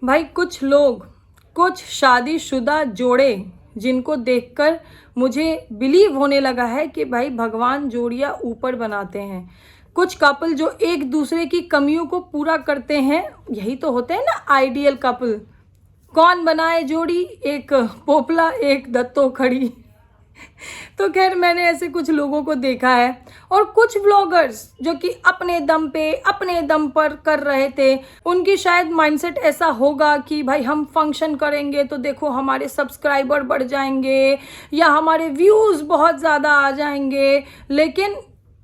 भाई कुछ लोग, कुछ शादीशुदा जोड़े जिनको देखकर मुझे बिलीव होने लगा है कि भाई भगवान जोड़ियां ऊपर बनाते हैं। कुछ कपल जो एक दूसरे की कमियों को पूरा करते हैं, यही तो होते हैं ना आइडियल कपल। कौन बनाए जोड़ी? एक पोपला एक दत्तो खड़ी। तो खैर मैंने ऐसे कुछ लोगों को देखा है। और कुछ व्लॉगर्स जो कि अपने दम पे अपने दम पर कर रहे थे, उनकी शायद माइंडसेट ऐसा होगा कि भाई हम फंक्शन करेंगे तो देखो हमारे सब्सक्राइबर बढ़ जाएंगे या हमारे व्यूज़ बहुत ज़्यादा आ जाएंगे। लेकिन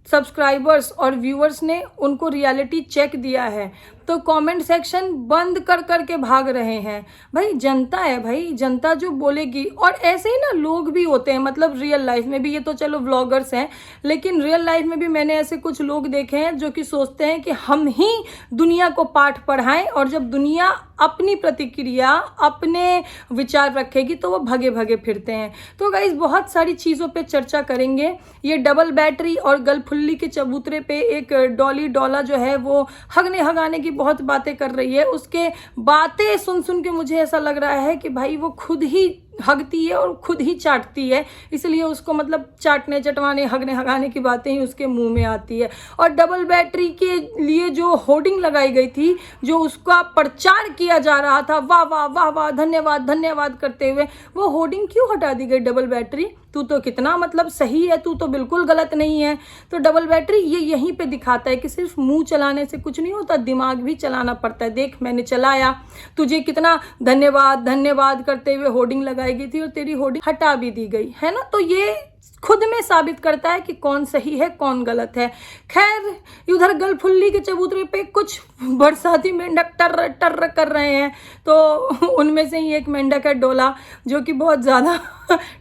सब्सक्राइबर्स और व्यूअर्स ने उनको रियलिटी चेक दिया है, तो कमेंट सेक्शन बंद कर कर के भाग रहे हैं। भाई जनता है, भाई जनता जो बोलेगी। और ऐसे ही ना लोग भी होते हैं, मतलब रियल लाइफ में भी, ये तो चलो व्लॉगर्स हैं, लेकिन रियल लाइफ में भी मैंने ऐसे कुछ लोग देखे हैं जो कि सोचते हैं कि हम ही दुनिया को पाठ पढ़ाएं, और जब दुनिया अपनी प्रतिक्रिया अपने विचार रखेगी तो वो भगे भगे फिरते हैं। तो गाइस बहुत सारी चीज़ों पे चर्चा करेंगे। ये डबल बैटरी और गलफुल्ली के चबूतरे पे एक डॉली डॉला जो है वो हगने हगाने की बहुत बातें कर रही है। उसके बातें सुन सुन के मुझे ऐसा लग रहा है कि भाई वो खुद ही हगती है और खुद ही चाटती है, इसलिए उसको मतलब चाटने चटवाने हगने हगाने की बातें ही उसके मुंह में आती है। और डबल बैटरी के लिए जो होर्डिंग लगाई गई थी, जो उसका प्रचार किया जा रहा था, वाह वाह वाह वाह धन्यवाद धन्यवाद करते हुए, वो होर्डिंग क्यों हटा दी गई? डबल बैटरी तू तो कितना मतलब सही है, तू तो बिल्कुल गलत नहीं है। तो डबल बैटरी ये यहीं पे दिखाता है कि सिर्फ मुंह चलाने से कुछ नहीं होता, दिमाग भी चलाना पड़ता है। देख मैंने चलाया, तुझे कितना धन्यवाद धन्यवाद करते हुए होर्डिंग लगाई गई थी और तेरी होर्डिंग हटा भी दी गई है ना। तो ये खुद में साबित करता है कि कौन सही है कौन गलत है। खैर उधर गलफुल्ली के चबूतरे पे कुछ बरसाती मेंढक टर्र टर्र कर रहे हैं, तो उनमें से ही एक मेंढक है डोला, जो कि बहुत ज़्यादा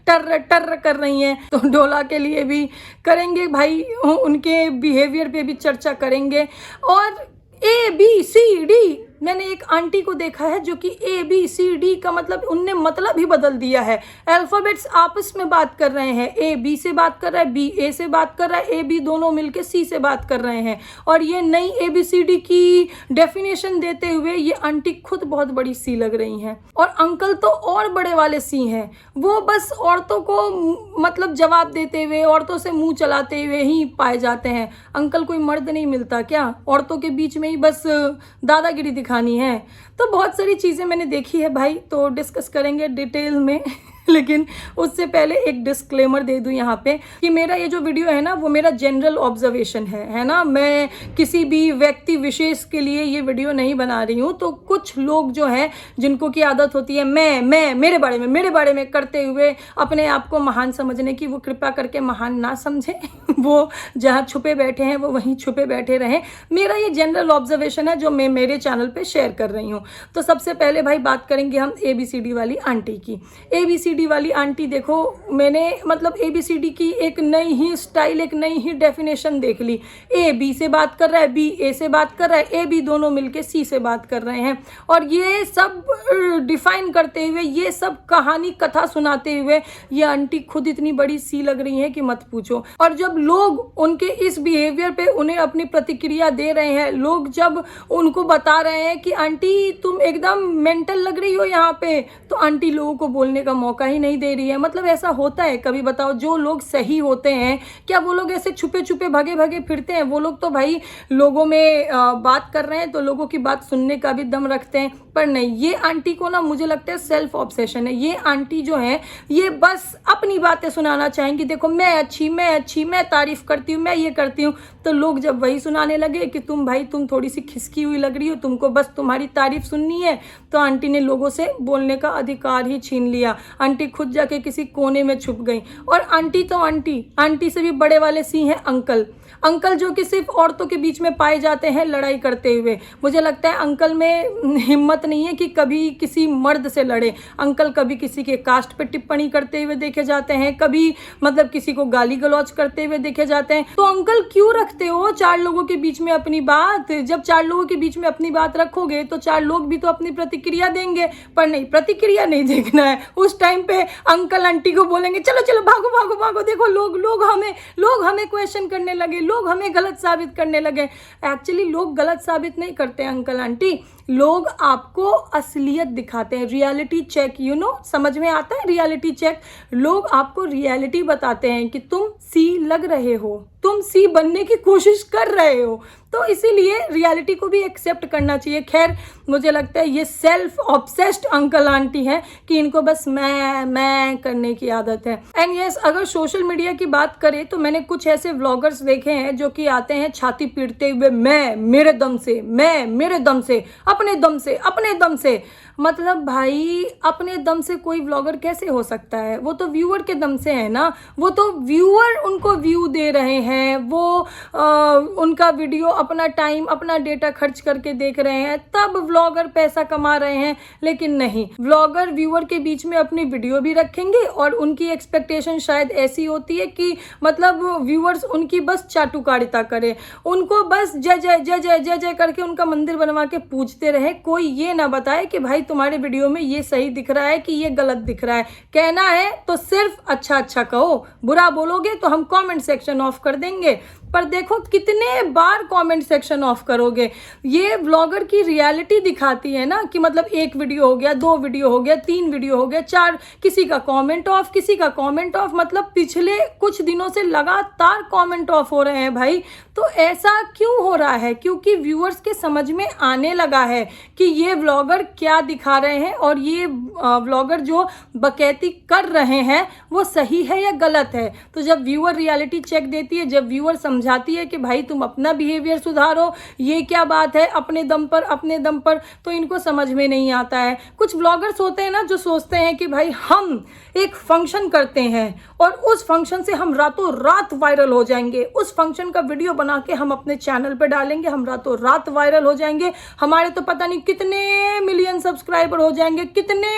टर्र टर्र कर रही हैं। तो डोला के लिए भी करेंगे भाई, उनके बिहेवियर पे भी चर्चा करेंगे। और ABCD, मैंने एक आंटी को देखा है जो कि ABCD का मतलब उनने मतलब ही बदल दिया है। अल्फ़ाबेट्स आपस में बात कर रहे हैं, A B से बात कर रहा है, B A से बात कर रहा है, A B दोनों मिलके C से बात कर रहे हैं। और ये नई ABCD की डेफिनेशन देते हुए ये आंटी खुद बहुत बड़ी C लग रही हैं। और अंकल तो और बड़े वाले C हैं, वो बस औरतों को मतलब जवाब देते हुए, औरतों से मुंह चलाते हुए ही पाए जाते हैं। अंकल कोई मर्द नहीं मिलता क्या? औरतों के बीच में ही बस दादागिरी दिखानी है। तो बहुत सारी चीज़ें मैंने देखी है भाई, तो डिस्कस करेंगे डिटेल में। लेकिन उससे पहले एक डिस्क्लेमर दे दूं यहाँ पे कि मेरा ये जो वीडियो है ना वो मेरा जनरल ऑब्जर्वेशन है ना। मैं किसी भी व्यक्ति विशेष के लिए ये वीडियो नहीं बना रही हूँ। तो कुछ लोग जो हैं जिनको की आदत होती है मैं मेरे बारे में करते हुए अपने आप को महान समझने की, वो कृपया करके महान ना समझें। वो जहाँ छुपे बैठे हैं वो वहीं छुपे बैठे रहें। मेरा ये जनरल ऑब्जर्वेशन है जो मैं मेरे चैनल पे शेयर कर रही हूँ। तो सबसे पहले भाई बात करेंगे हम ABCD वाली आंटी की। ABCD वाली आंटी देखो, मैंने मतलब ABCD की एक नई ही स्टाइल, एक नई ही डेफिनेशन देख ली। A B से बात कर रहा है, B A से बात कर रहा है, A B दोनों मिलके C से बात कर रहे हैं। और ये सब डिफाइन करते हुए, ये सब कहानी कथा सुनाते हुए ये आंटी खुद इतनी बड़ी C लग रही है कि मत पूछो। और जब लोग उनके इस बिहेवियर पे उन्हें अपनी प्रतिक्रिया दे रहे हैं, लोग जब उनको बता रहे हैं कि आंटी तुम एकदम मेंटल लग रही हो यहाँ पे, तो आंटी लोगों को बोलने का मौका ही नहीं दे रही है। मतलब ऐसा होता है कभी? बताओ, जो लोग सही होते हैं क्या वो लोग ऐसे छुपे छुपे भगे भगे फिरते हैं? वो लोग तो भाई लोगों में बात कर रहे हैं तो लोगों की बात सुनने का भी दम रखते हैं। पर नहीं, ये आंटी को ना मुझे लगता है सेल्फ ऑब्सेशन है। ये आंटी जो है ये बस अपनी बातें सुनाना चाहेंगी, देखो मैं अच्छी मैं तारीफ करती हूँ, मैं ये करती हूँ। तो लोग जब वही सुनाने लगे कि तुम भाई तुम थोड़ी सी खिसकी हुई लग रही हो, तुमको बस तुम्हारी तारीफ सुननी है, तो आंटी ने लोगों से बोलने का अधिकार ही छीन लिया। आंटी खुद जाके किसी कोने में छुप गई। और आंटी तो आंटी से भी बड़े वाले सी हैं अंकल जो कि सिर्फ औरतों के बीच में पाए जाते हैं लड़ाई करते हुए। मुझे लगता है अंकल में हिम्मत नहीं है कि कभी किसी मर्द से लड़े। अंकल कभी किसी के कास्ट पे टिप्पणी करते हुए देखे जाते हैं, कभी मतलब किसी को गाली गलौज करते हुए देखे जाते हैं। तो अंकल क्यों रखते हो चार लोगों के बीच में अपनी बात? जब चार लोगों के बीच में अपनी बात रखोगे तो चार लोग भी तो अपनी प्रतिक्रिया देंगे। पर नहीं, प्रतिक्रिया नहीं देखना है। उस टाइम पे अंकल आंटी को बोलेंगे चलो चलो भागो भागो भागो, देखो लोग हमें क्वेश्चन करने लगे, लोग हमें गलत साबित करने लगे। एक्चुअली लोग गलत साबित नहीं करते अंकल आंटी, लोग आपको असलियत दिखाते हैं, रियलिटी चेक, समझ में आता है रियलिटी चेक। लोग आपको रियलिटी बताते हैं कि तुम सी लग रहे हो, तुम सी बनने की कोशिश कर रहे हो, तो इसीलिए रियलिटी को भी एक्सेप्ट करना चाहिए। खैर मुझे लगता है ये सेल्फ ऑब्सेस्ड अंकल आंटी हैं कि इनको बस मैं करने की आदत है। एंड यस, अगर सोशल मीडिया की बात करें तो मैंने कुछ ऐसे व्लॉगर्स देखे हैं जो कि आते हैं छाती पीटते हुए, मैं मेरे दम से, मैं मेरे दम से, अपने दम से, अपने दम से। मतलब भाई अपने दम से कोई व्लॉगर कैसे हो सकता है? वो तो व्यूअर के दम से है ना, वो तो व्यूअर उनको व्यू दे रहे हैं, वो उनका वीडियो अपना टाइम अपना डेटा खर्च करके देख रहे हैं, तब व्लॉगर पैसा कमा रहे हैं। लेकिन नहीं, व्लॉगर व्यूअर के बीच में अपनी वीडियो भी रखेंगे और उनकी एक्सपेक्टेशन शायद ऐसी होती है कि मतलब व्यूअर्स उनकी बस चाटुकारिता करे, उनको बस जय जय जय जय जय जय करके उनका मंदिर बनवा के पूजते रहे। कोई ये ना बताए कि भाई तुम्हारे वीडियो में ये सही दिख रहा है कि ये गलत दिख रहा है। कहना है तो सिर्फ अच्छा अच्छा कहो, बुरा बोलोगे तो हम कमेंट सेक्शन ऑफ कर देंगे। पर देखो कितने बार कमेंट सेक्शन ऑफ करोगे। ये व्लॉगर की रियलिटी दिखाती है ना कि मतलब एक वीडियो हो गया, 2 वीडियो हो गया, 3 वीडियो हो गया, 4, किसी का कमेंट ऑफ, किसी का कमेंट ऑफ। मतलब पिछले कुछ दिनों से लगातार कमेंट ऑफ हो रहे हैं भाई। तो ऐसा क्यों हो रहा है? क्योंकि व्यूअर्स के समझ में आने लगा है कि ये व्लॉगर क्या दिखा रहे हैं और ये व्लॉगर जो बकैती कर रहे हैं वो सही है या गलत है। तो जब व्यूअर रियलिटी चेक देती है, जब व्यूअर समझाती है कि भाई तुम अपना बिहेवियर सुधारो, ये क्या बात है, अपने दम पर, अपने दम पर, तो इनको समझ में नहीं आता है। कुछ व्लॉगर्स होते हैं ना जो सोचते हैं कि भाई हम एक फंक्शन करते हैं और उस फंक्शन से हम रातों रात वायरल हो जाएंगे, उस फंक्शन का वीडियो बना के हम अपने चैनल पे डालेंगे, हम रातों रात वायरल हो जाएंगे, हमारे तो पता नहीं कितने मिलियन सब्सक्राइबर हो जाएंगे, कितने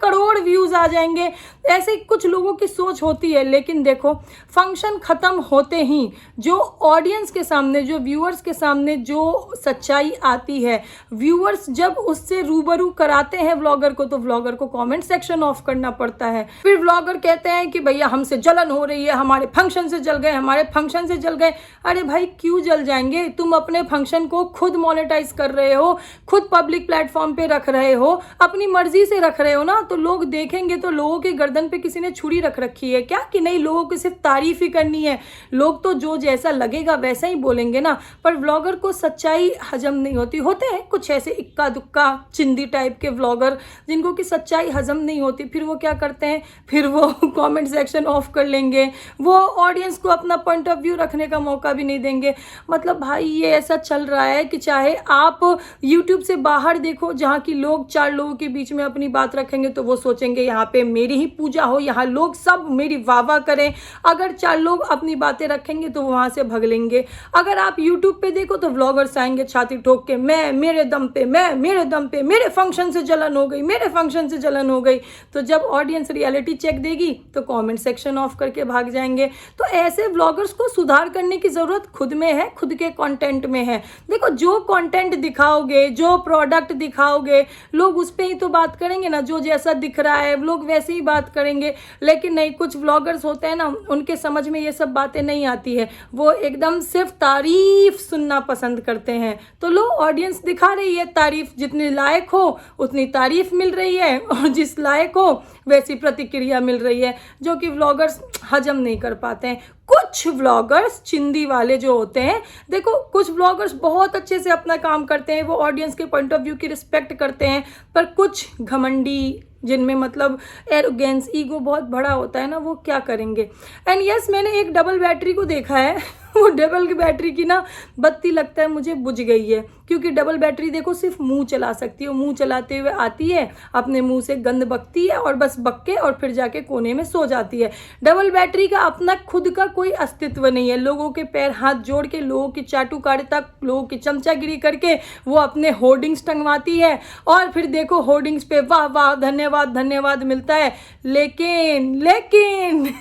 करोड़ व्यूज आ जाएंगे। ऐसे कुछ लोगों की सोच होती है। लेकिन देखो, फंक्शन खत्म होते ही जो ऑडियंस के सामने, जो व्यूअर्स के सामने जो सच्चाई आती है, व्यूअर्स जब उससे रूबरू कराते हैं व्लॉगर को, तो व्लॉगर को कमेंट सेक्शन ऑफ करना पड़ता है। फिर व्लॉगर कहते हैं कि भैया हमसे जलन हो रही है, हमारे फंक्शन से जल गए, हमारे फंक्शन से जल गए। अरे भाई क्यों जल जाएंगे? तुम अपने फंक्शन को खुद मोनेटाइज कर रहे हो, खुद पब्लिक प्लेटफॉर्म पे रख रहे हो, अपनी मर्जी से रख रहे हो ना, तो लोग देखेंगे। तो लोगों के गर्दन पे किसी ने छुरी रख रखी है क्या कि नहीं लोगों को सिर्फ तारीफ ही करनी है? लोग तो जो जैसा लगेगा वैसा ही बोलेंगे ना। पर व्लॉगर को सच्चाई हजम नहीं होती। होते हैं कुछ ऐसे इक्का दुक्का चिंदी टाइप के व्लॉगर जिनको कि सच्चाई हजम नहीं होती। फिर वो क्या करते हैं, फिर वो कमेंट सेक्शन ऑफ कर लेंगे, वो ऑडियंस को अपना पॉइंट ऑफ व्यू रखने का मौका भी नहीं देंगे। मतलब भाई ये ऐसा चल रहा है कि चाहे आप यूट्यूब से बाहर देखो, जहाँ की लोग 4 लोगों के बीच में अपनी बात रखेंगे तो वो सोचेंगे यहाँ पे मेरी ही पूजा हो, यहाँ लोग सब मेरी वाह वाह करें। अगर 4 लोग अपनी बातें रखेंगे तो वहाँ से भग लेंगे। अगर आप यूट्यूब पे देखो तो व्लॉगर्स आएंगे छाती ठोक के, मैं मेरे दम पे, मैं मेरे दम पे, मेरे फंक्शन से जलन हो गई, मेरे फंक्शन से जलन हो गई। तो जब ऑडियंस रियलिटी चेक देगी तो कमेंट सेक्शन ऑफ करके भाग जाएंगे। तो ऐसे व्लॉगर्स को सुधार करने की जरूरत खुद में है, खुद के कंटेंट में है। देखो जो कंटेंट दिखाओगे, जो प्रोडक्ट दिखाओगे, लोग उस पे ही तो बात करेंगे ना, जो जैसा दिख रहा है लोग वैसे ही बात करेंगे। लेकिन नहीं, कुछ व्लॉगर्स होते हैं ना, उनके समझ में ये सब बातें नहीं आती है, वो एकदम सिर्फ तारीफ सुनना पसंद करते हैं। तो लो ऑडियंस दिखा रही है तारीफ, जितने लायक हो उतनी तारीफ मिल रही है और जिस लायक हो वैसी प्रतिक्रिया मिल रही है, जो कि व्लॉगर्स हजम नहीं कर पाते हैं। कुछ व्लॉगर्स चिंदी वाले जो होते हैं, देखो कुछ व्लॉगर्स बहुत अच्छे से अपना काम करते हैं, वो ऑडियंस के पॉइंट ऑफ व्यू की रिस्पेक्ट करते हैं। पर कुछ घमंडी जिनमें मतलब एरोगेंस, ईगो बहुत बड़ा होता है ना, वो क्या करेंगे। एंड यस, मैंने एक डबल बैटरी को देखा है वो डबल की बैटरी की ना बत्ती लगता है मुझे बुझ गई है, क्योंकि डबल बैटरी देखो सिर्फ मुंह चला सकती है, मुंह चलाते हुए आती है, अपने मुंह से गंद बकती है और बस बक के और फिर जाके कोने में सो जाती है। डबल बैटरी का अपना खुद का कोई अस्तित्व नहीं है। लोगों के पैर हाथ जोड़ के, लोगों की चाटुकारिता, लोगों की चमचागिरी करके वो अपने होर्डिंग्स टंगवाती है और फिर देखो होर्डिंग्स पे वाह वाह धन्यवाद धन्यवाद मिलता है। लेकिन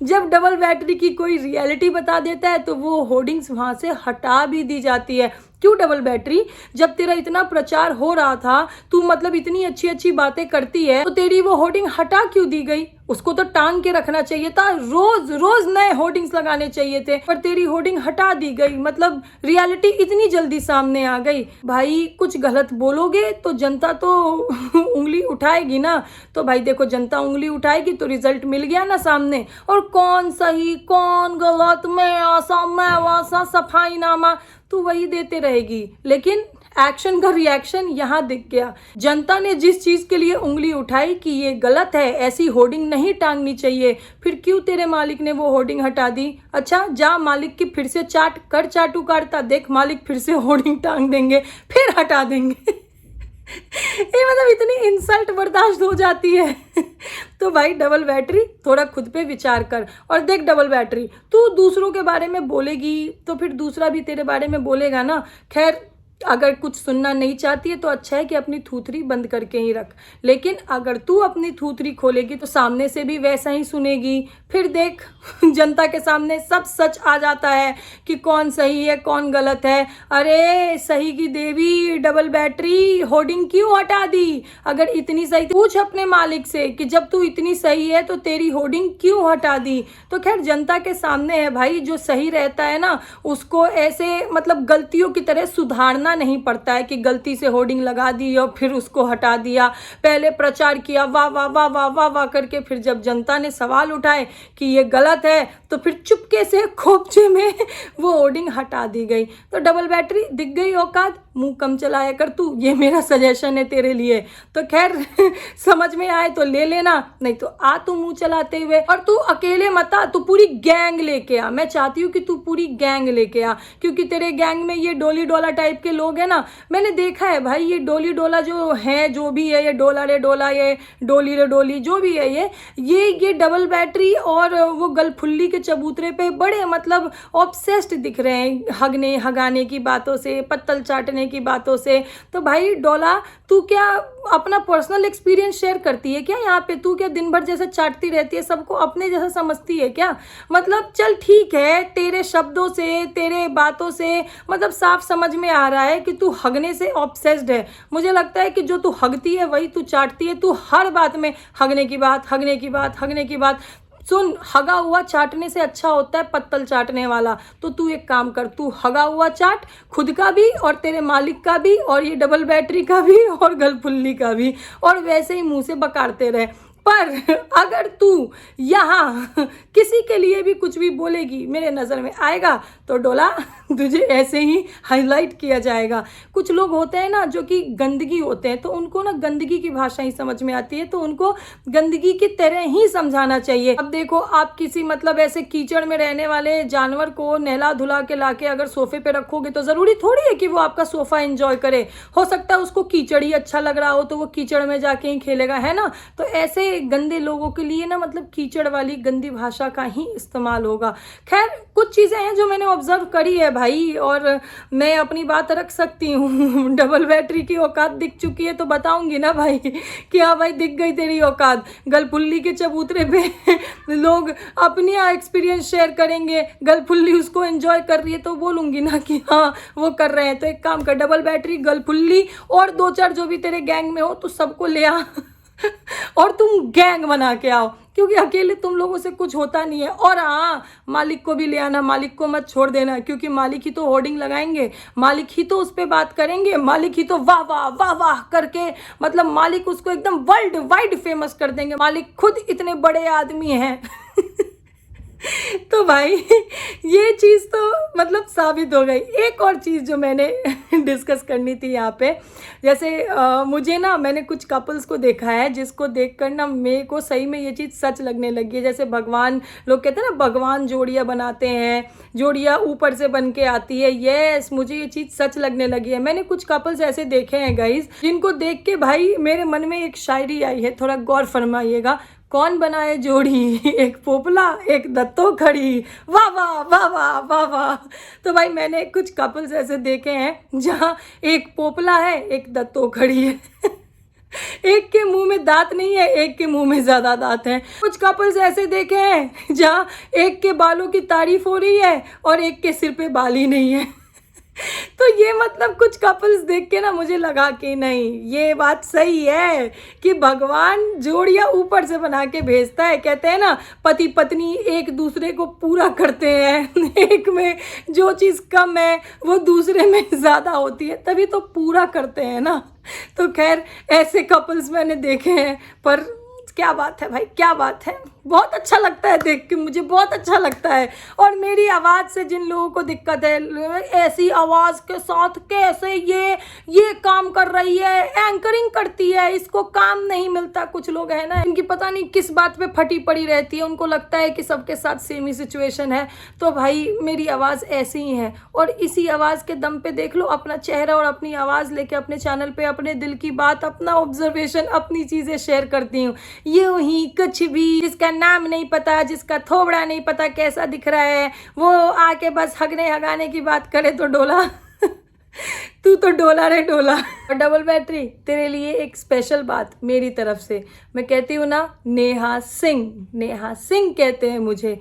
जब डबल बैटरी की कोई रियलिटी बता देता है तो वो होर्डिंग्स वहां से हटा भी दी जाती है। क्यों डबल बैटरी? जब तेरा इतना प्रचार हो रहा था, तू मतलब इतनी अच्छी अच्छी बातें करती है, तो तेरी वो होर्डिंग हटा क्यों दी गई? उसको तो टांग के रखना चाहिए था, रोज रोज नए होर्डिंग्स लगाने चाहिए थे, पर तेरी होर्डिंग हटा दी गई। मतलब रियलिटी इतनी जल्दी सामने आ गई। भाई कुछ गलत बोलोगे तो जनता तो उंगली उठाएगी ना। तो भाई देखो, जनता उंगली उठाएगी तो रिजल्ट मिल गया ना सामने। और कौन सही कौन गलत, मैं ऐसा मैं वैसा, सफाई नामा तू वही देते रहेगी, लेकिन एक्शन का रिएक्शन यहाँ दिख गया। जनता ने जिस चीज के लिए उंगली उठाई कि ये गलत है, ऐसी होर्डिंग नहीं टांगनी चाहिए, फिर क्यों तेरे मालिक ने वो होर्डिंग हटा दी? अच्छा जा मालिक की फिर से चाट कर, चाटू काटता देख, मालिक फिर से होर्डिंग टांग देंगे, फिर हटा देंगे। ये मतलब इतनी इंसल्ट बर्दाश्त हो जाती है। तो भाई डबल बैटरी, थोड़ा खुद पे विचार कर। और देख डबल बैटरी, तू दूसरों के बारे में बोलेगी तो फिर दूसरा भी तेरे बारे में बोलेगा ना। खैर, अगर कुछ सुनना नहीं चाहती है तो अच्छा है कि अपनी थूथरी बंद करके ही रख, लेकिन अगर तू अपनी थूथरी खोलेगी तो सामने से भी वैसा ही सुनेगी। फिर देख जनता के सामने सब सच आ जाता है कि कौन सही है कौन गलत है। अरे सही की देवी डबल बैटरी, होर्डिंग क्यों हटा दी? अगर इतनी सही, पूछ अपने मालिक से कि जब तू इतनी सही है तो तेरी होर्डिंग क्यों हटा दी। तो खैर जनता के सामने है भाई, जो सही रहता है ना उसको ऐसे मतलब गलतियों की तरह सुधारना नहीं पड़ता है कि गलती से होर्डिंग लगा दी और फिर उसको हटा दिया। पहले प्रचार किया वाह वाह वाह वाह वाह वाह करके, फिर जब जनता ने सवाल उठाए कि ये गलत है तो फिर चुपके से खोपचे में वो होर्डिंग हटा दी गई। तो डबल बैटरी दिख गई औकात, मुंह कम चलाया कर तू, ये मेरा सजेशन है तेरे लिए। तो खैर समझ में आए तो ले लेना, नहीं तो आ तू मुंह चलाते हुए। और तू अकेले मत आ, तू पूरी गैंग लेके आ। मैं चाहती हूँ कि तू पूरी गैंग लेके आ, क्योंकि तेरे गैंग में ये डोली डोला टाइप के लोग हैं ना। मैंने देखा है भाई, ये डोली डोला जो है, जो भी है, ये डोला रे डोला, ये डोली रे डोली, जो भी है ये डबल बैटरी और वो गलफुल्ली के चबूतरे पे बड़े मतलब ऑब्सेस्ड दिख रहे हैं, हगने हगाने की बातों से, पत्तल चाटने की बातों से। तो भाई डोला, तू क्या अपना पर्सनल एक्सपीरियंस शेयर करती है क्या यहाँ पे? तू क्या दिन भर जैसे चाटती रहती है, सबको अपने जैसा समझती है क्या? मतलब चल ठीक है, तेरे शब्दों से तेरे बातों से मतलब साफ समझ में आ रहा है कि तू हगने से ऑब्सेस्ड है। मुझे लगता है कि जो तू हगती है वही तू चाटती है। तू हर बात में हगने की बात, हगने की बात, हगने की बात। सुन, हगा हुआ चाटने से अच्छा होता है पत्तल चाटने वाला। तो तू एक काम कर, तू हगा हुआ चाट, खुद का भी और तेरे मालिक का भी और ये डबल बैटरी का भी और गलफुल्ली का भी, और वैसे ही मुंह से बकारते रहे। पर अगर तू यहाँ किसी के लिए भी कुछ भी बोलेगी, मेरे नज़र में आएगा तो डोला तुझे ऐसे ही हाईलाइट किया जाएगा। कुछ लोग होते हैं ना जो कि गंदगी होते हैं, तो उनको ना गंदगी की भाषा ही समझ में आती है, तो उनको गंदगी की तरह ही समझाना चाहिए। अब देखो, आप किसी मतलब ऐसे कीचड़ में रहने वाले जानवर को नहला धुला के लाके अगर सोफे पे रखोगे तो ज़रूरी थोड़ी है कि वो आपका सोफ़ा एंजॉय करे। हो सकता है उसको कीचड़ ही अच्छा लग रहा हो तो वो कीचड़ में जाके ही खेलेगा, है ना। तो ऐसे गंदे लोगों के लिए ना मतलब कीचड़ वाली गंदी भाषा का ही इस्तेमाल होगा। खैर, कुछ चीज़ें हैं जो मैंने ऑब्जर्व करी है भाई, और मैं अपनी बात रख सकती हूँ। डबल बैटरी की औकात दिख चुकी है तो बताऊंगी ना भाई कि हाँ भाई दिख गई तेरी औकात। गलफुल्ली के चबूतरे पे लोग अपनी एक्सपीरियंस शेयर करेंगे, गलफुल्ली उसको एंजॉय कर रही है तो बोलूंगी ना कि हाँ वो कर रहे हैं। तो एक काम कर, डबल बैटरी, गलफुल्ली और दो चार जो भी तेरे गैंग में हो तो सबको ले आ और तुम गैंग बना के आओ, क्योंकि अकेले तुम लोगों से कुछ होता नहीं है। और हाँ, मालिक को भी ले आना, मालिक को मत छोड़ देना, क्योंकि मालिक ही तो होर्डिंग लगाएंगे, मालिक ही तो उस पर बात करेंगे, मालिक ही तो वाह वाह वाह वाह करके मतलब मालिक उसको एकदम वर्ल्ड वाइड फेमस कर देंगे। मालिक खुद इतने बड़े आदमी हैं। तो भाई ये चीज़ तो मतलब साबित हो गई। एक और चीज़ जो मैंने डिस्कस करनी थी यहाँ पे, जैसे मुझे ना, मैंने कुछ कपल्स को देखा है जिसको देखकर ना मेरे को सही में ये चीज़ सच लगने लगी है। जैसे भगवान, लोग कहते हैं ना भगवान जोड़ियाँ बनाते हैं, जोड़ियाँ ऊपर से बन के आती है। यस, मुझे ये चीज़ सच लगने लगी है। मैंने कुछ कपल्स ऐसे देखे हैं गाइज, जिनको देख के भाई मेरे मन में एक शायरी आई है, थोड़ा गौर फरमाइएगा। कौन बनाए जोड़ी, एक पोपला एक दत्तो खड़ी, वाह वाह वाह वाह वाह वाह। तो भाई मैंने कुछ कपल्स ऐसे देखे हैं जहाँ एक पोपला है एक दत्तो खड़ी है। एक के मुंह में दांत नहीं है, एक के मुंह में ज्यादा दांत हैं। कुछ कपल्स ऐसे देखे हैं जहाँ एक के बालों की तारीफ हो रही है और एक के सिर पे बाल ही नहीं है। तो ये मतलब कुछ कपल्स देख के ना मुझे लगा कि नहीं, ये बात सही है कि भगवान जोड़ियां ऊपर से बना के भेजता है। कहते हैं ना, पति पत्नी एक दूसरे को पूरा करते हैं, एक में जो चीज़ कम है वो दूसरे में ज़्यादा होती है, तभी तो पूरा करते हैं ना। तो खैर ऐसे कपल्स मैंने देखे हैं, पर क्या बात है भाई, क्या बात है, बहुत अच्छा लगता है देख के, मुझे बहुत अच्छा लगता है। और मेरी आवाज़ से जिन लोगों को दिक्कत है, ऐसी आवाज़ के साथ कैसे ये काम कर रही है, एंकरिंग करती है, इसको काम नहीं मिलता। कुछ लोग हैं ना, इनकी पता नहीं किस बात पे फटी पड़ी रहती है, उनको लगता है कि सबके साथ सेम ही सिचुएशन है। तो भाई मेरी आवाज़ ऐसी ही है, और इसी आवाज़ के दम पे देख लो, अपना चेहरा और अपनी आवाज़ लेके अपने चैनल पे अपने दिल की बात, अपना ऑब्जर्वेशन, अपनी चीज़ें शेयर करती हूँ। यूं ही कुछ भी, जिसका नाम नहीं पता, जिसका थोबड़ा नहीं पता कैसा दिख रहा है, वो आके बस हगने हगाने की बात करे तो डोला। तू तो डोला रे डोला। और डबल बैटरी, तेरे लिए एक स्पेशल बात मेरी तरफ से। मैं कहती हूँ ना, नेहा सिंह, नेहा सिंह कहते हैं मुझे।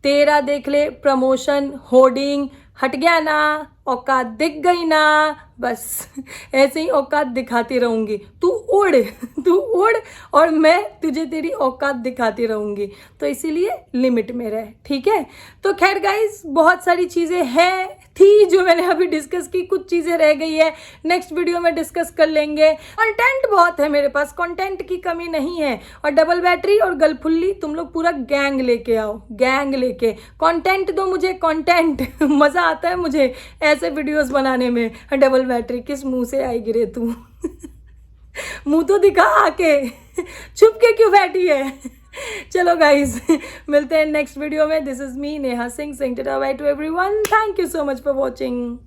तेरा देख ले प्रमोशन होर्डिंग हट गया ना, औकात दिख गई ना, बस ऐसे ही औकात दिखाती रहूँगी। तू उड़, तू उड़, और मैं तुझे तेरी औकात दिखाती रहूँगी। तो इसीलिए लिमिट में रह, ठीक है। तो खैर गाइस, बहुत सारी चीज़ें हैं थी जो मैंने अभी डिस्कस की, कुछ चीज़ें रह गई है, नेक्स्ट वीडियो में डिस्कस कर लेंगे। कंटेंट बहुत है मेरे पास, कंटेंट की कमी नहीं है। और डबल बैटरी और गलफुल्ली, तुम लोग पूरा गैंग लेके आओ, गैंग लेके कंटेंट दो मुझे, कंटेंट। मज़ा आता है मुझे ऐसे वीडियोस बनाने में। डबल बैटरी किस मुंह से आएगी रे तू? मुंह तो दिखा आके, छुप के क्यों बैठी है? चलो गाइज, मिलते हैं नेक्स्ट वीडियो में। This is me Neha Singh, saying tata by two everyone. Thank you so much for watching.